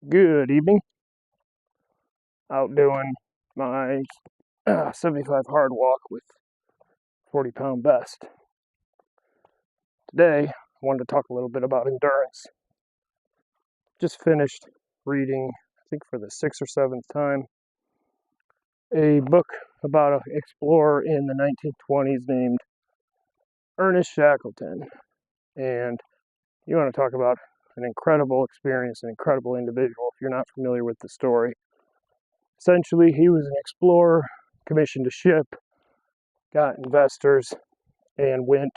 Good evening. Out doing my 75 hard walk with 40-pound best. Today, I wanted to talk a little bit about endurance. Just finished reading, I think for the 6th or 7th time, a book about an explorer in the 1920s named Ernest Shackleton. And you want to talk about an incredible experience, an incredible individual if you're not familiar with the story. Essentially, he was an explorer, commissioned a ship, got investors, and went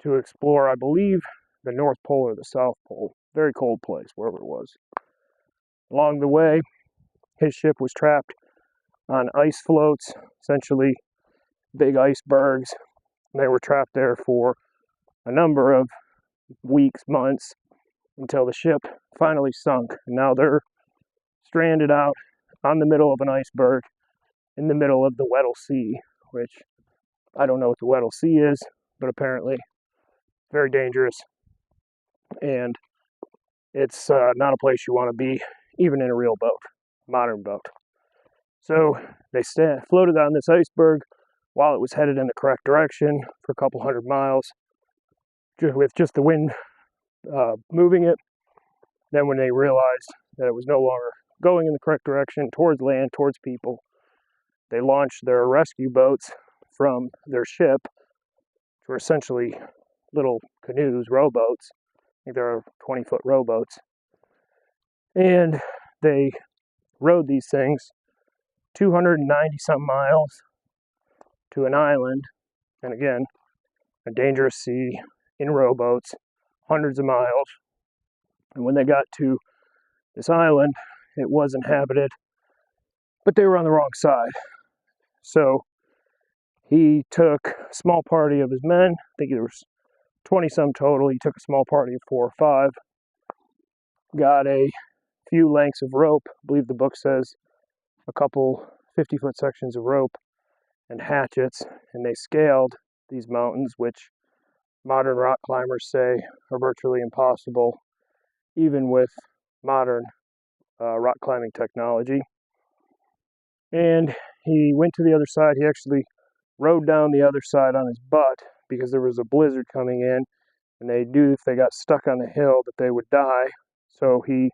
to explore, I believe, the North Pole or the South Pole. Very cold place, wherever it was. Along the way, his ship was trapped on ice floats, essentially big icebergs. They were trapped there for a number of weeks, months, until the ship finally sunk. And now they're stranded out on the middle of an iceberg in the middle of the Weddell Sea, which I don't know what the Weddell Sea is, but apparently very dangerous, and it's not a place you want to be, even in a real boat, modern boat. So they floated on this iceberg while it was headed in the correct direction for a couple hundred miles, with just the wind moving it. Then when they realized that it was no longer going in the correct direction, towards land, towards people, they launched their rescue boats from their ship, which were essentially little canoes, rowboats. I think there are 20-foot rowboats. And they rowed these things 290-some miles to an island, and again, a dangerous sea in rowboats, hundreds of miles. And when they got to this island, it was inhabited, but they were on the wrong side. So he took a small party of his men, I think there was 20-some total. He took a small party of 4 or 5, got a few lengths of rope, I believe the book says a couple 50-foot sections of rope and hatchets, and they scaled these mountains, which modern rock climbers say are virtually impossible, even with modern rock climbing technology. And he went to the other side. He actually rode down the other side on his butt because there was a blizzard coming in, and they knew if they got stuck on the hill that they would die. So he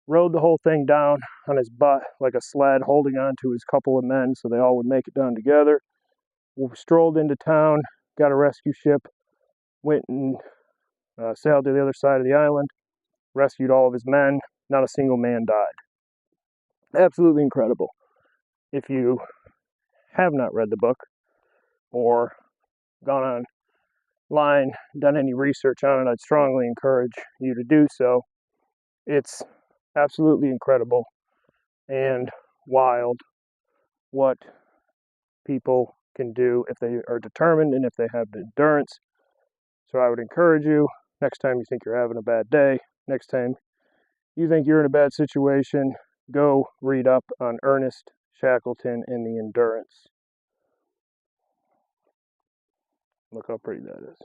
rode the whole thing down on his butt like a sled, holding on to his couple of men so they all would make it down together. We strolled into town, got a rescue ship, went and sailed to the other side of the island, rescued all of his men. Not a single man died. Absolutely incredible. If you have not read the book or gone online, done any research on it, I'd strongly encourage you to do so. It's absolutely incredible and wild what people can do if they are determined and if they have the endurance. So I would encourage you, next time you think you're having a bad day, next time you think you're in a bad situation, go read up on Ernest Shackleton and the endurance. Look how pretty that is.